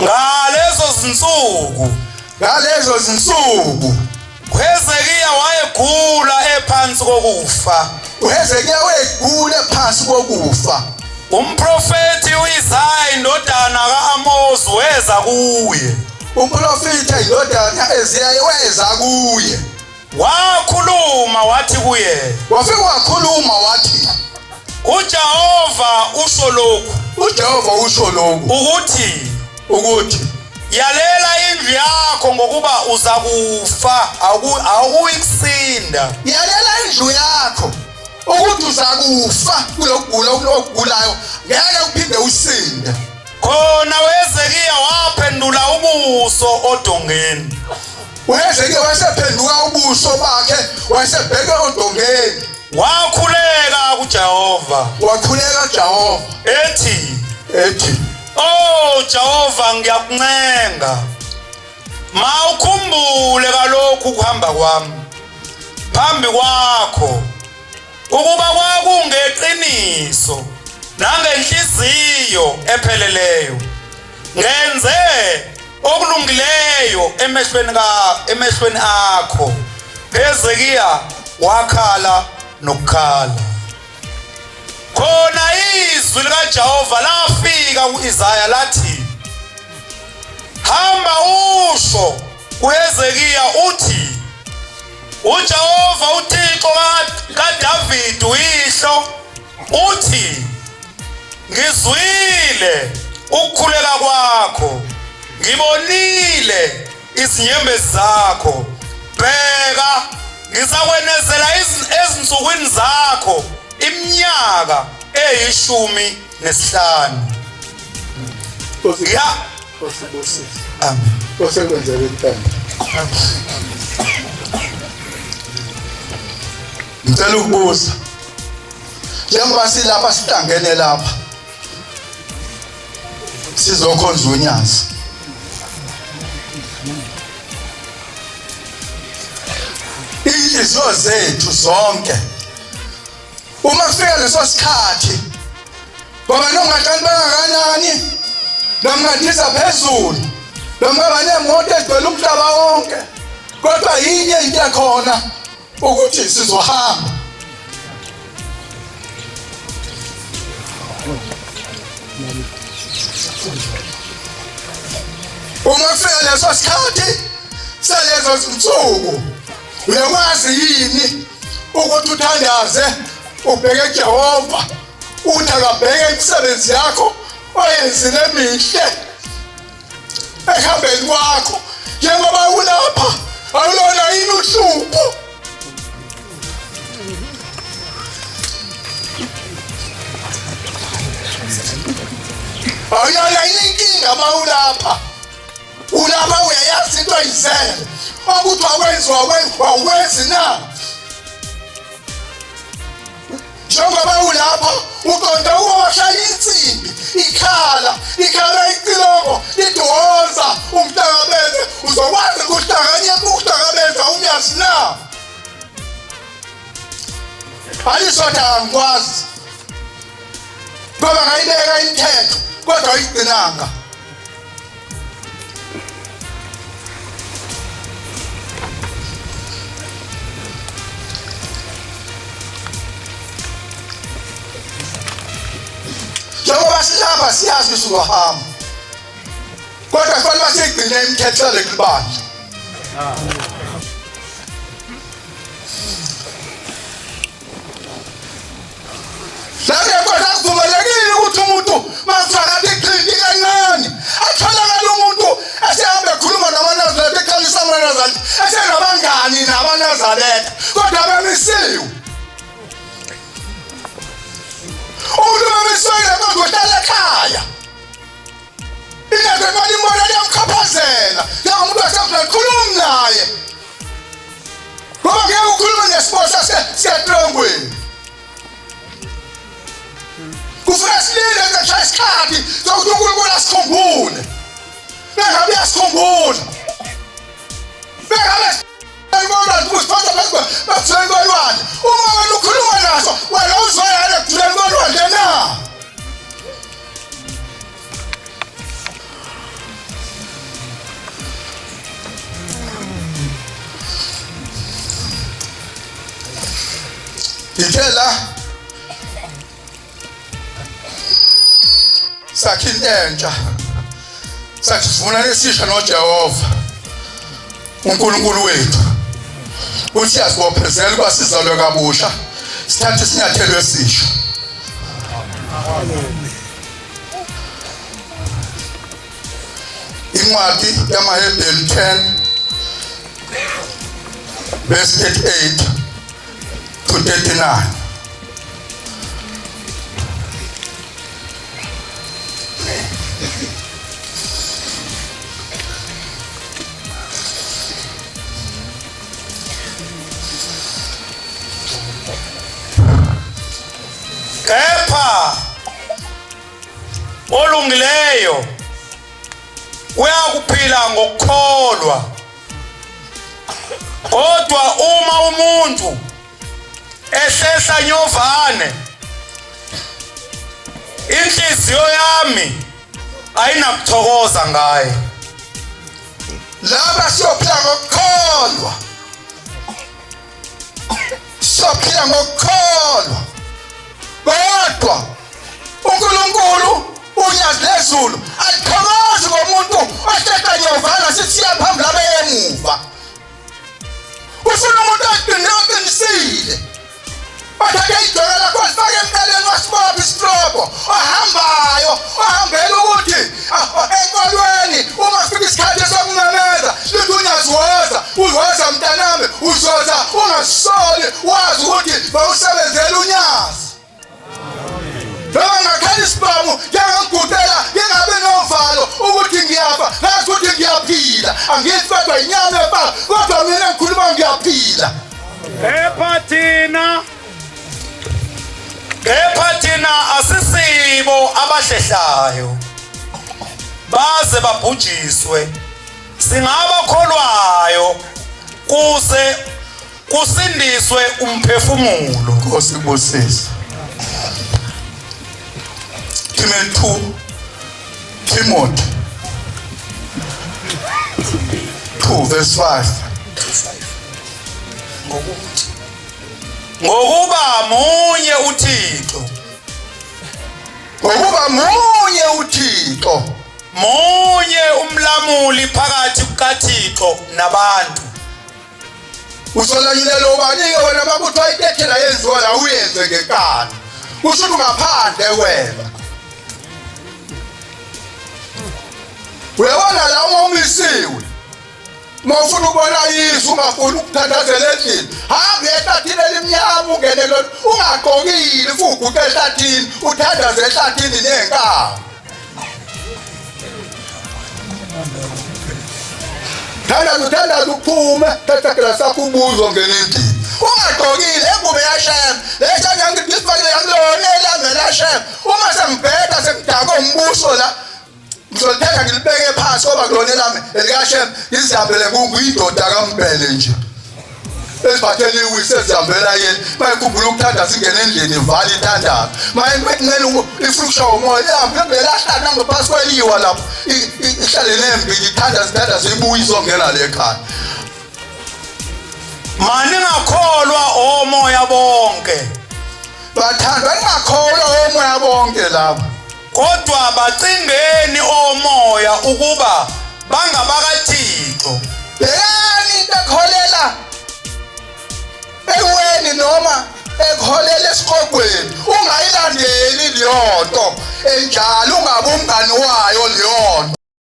ngalezo zinsuku uHezekiya wayegula ephansi kokufa. uHezekiya wayegula ephansi kokufa. Umprofeti uIsaya indodana kaAmozi weza kuye. Umprofeti indodana Isaya weza kuye. Wakhuluma wathi kuye. Wafika wakhuluma wathi uJehova usho lokhu. uJehova usho lokhu ukuthi yalela indlu yakho ngokuba uzakufa awuyikusinda. yalela indlu yakho ukuthi uzakufa kulokugulayo ngeke uphinde usinde. Khona uHezekiya waphendula ubuso odongeni. uHezekiya wasephenduka ubuso bakhe wasebheka odongeni. Wakhuleka kuJehova. wakhuleka Jehova ethi oh Jehova ngiyakuncenga mawukhumbule kalokhu kuhamba kwami phambi kwakho ukuba kwakungeqiniso nangenhliziyo epheleleyo ngenze okulungileyo emehlweni akho. Hezekiya wakhala nokukhala. Khona izwi likaJehova lafika kuIsaya lathi hamba usho kuHezekiya uthi uJehova uThixo kaDavid uyihlo uthi ngizwile ukukhuleka kwakho ngibonile izinyembezi zakho bheka ngizakwenezela ezinsukwini zakho iminyaka 15. Ya amen. Kosekwenzele intando. Ngicela ukubuza njengoba silapha sihlangene lapha sizokhonza uNyazi. Inhliziyo zethu zonke uma kufika leso sikhathi ngoba nongatshani bangakanani nomngadisa phezulu noma banemoto ezigcwele umhlaba wonke kodwa yinye into yakhona ukuthi sizohamba. uma kufika leso sikhathi salezo zinsuku uyakwazi yini ukuthi uthandaze ubheke kuJehova uthi akabheke imisebenzi yakho oyenzile emihle ehambeni kwakho njengoba ulapha awulona yini uhlupho. awuyona yini inkinga uma ulapha uyayazi into ayizele ukuthi wakwenzi na njengoba ulapha uqonda ukuwashaya insimbi ikhala icilongo idonsa umhlangabeze uzokwazi ukuhlangabeza uNyazi na alisotha angikwazi ngoba ngayibeka imithetho kodwa ayigcinanga. njengoba silapha siyazi sizohamba kodwa kufanele sigcine imithetho lekubandla. kodwa kuvumelekile ukuthi umuntu masifaka iqhingi kancane atholakala umuntu asehambe ekhuluma nabaNazaretha ekhalisa amaNazaretha asenabangani nabaNazaretha kodwa bemisiwe. umuntu bemisiwe kodwa uhlala ekhaya ingeke mali imona liyamkhaphazela njengomuntu wasekhuluma naye ngoba ngeke ukhulume nesibosha siyatrongweni. kufuna silinde ngeshaya isikhathi sokuthi uNkulunkulu asikhumbule bengabe uyasikhumbula bengabe ayibona kusiphatha bakuzweni kwalwandle uma wena ukhuluma naso wena uzoyala ekujuleni kwalwandle na ngithela sakhe into entsha sathi sifuna lesisha noJehova uNkulunkulu wethu uthi asibophezela kwasizalwe kabusha sithathe isinyathelo esisha. Incwadi yamaHebheru 10 verse 38 to 39. Kepha olungileyo uyakuphila ngokukholwa, kodwa uma umuntu ehlehla nyovane, inhliziyo yami ayinakuthokoza ngaye. Laba siyophila ngokukholwa, siyophila ngokukholwa, kodwa uNkulunkulu unyazi lezulu alithokozi ngomuntu ohlehla nyovana sisiya phambili abe emuva. Ufuna umuntu oqinisile othatha idola lakho lifake emqaleni wasibopha isitrobho ohambayo ohambela ukuthi enkolweni uma sifika isikhathi sokumemeza lithi unyazi woza uzoza mntanami uzoza ungasoli wazi ukuthi bawusebenzela unyazi. Noma ngakhala isibhamu ngiyangigudela ngingabe novalo ukuthi ngiyafa ngazi ukuthi ngiyaphila angithi kodwa inyama efa kodwa mina ngikhuluma ngiyaphila. Kepha thina asisibo abahlehlayo baze babhujiswe, singabakholwayo kuze kusindiswe umphefumulo. Nkosi ibusise. Timothy 2 verse 5. Ngokuba munye uThixo, ngokuba munye uThixo, munye umlamuli phakathi kukaThixo nabantu. usolanyile lobani-ke wena makuthiwa intethela yenziwa la uyenze ngenkani kusho ukuthi ungaphandle wena. Uyabona la uma umisiwe uma ufuna ukubona yisu ungafuni ukuthathazela endlini hamba ehlathini elimnyama ungene lona ungagqokile futhi uguqe ehlathini uthandaze ehlathini nenkawu. Thandaza uphume thatha glasi yakho ubuzo ngene endlini ungagqokile engubo yashem leshana ngifakile yangilona elanga lashem uma sengibheda sengidaka umbuso la ngizolithatha ngilibeke phansi ngoba kulona lami elikashem ngizihambele kuyindoda kaMbhele nje esiphathele iwisi ezihambela yena mayikhumbula ukuthanda singene endlini ivala ithandaza mayinqela ifuna ukushawa umoya ihambe ngelahlala ngaphansi kweliwa lapho ihlale nembili ithandaza ibuye izongena lekhaya. Maningakholwa omoya bonke, bathandwa ningakholwa omoya bonke labo, kodwa bacingeni omoya ukuba bangabakaThixo. bhekani into ekholela eweni noma ekholela esiqogweni ungayilandeli leyo nto enjalo ungabe umngani wayo leyo nto.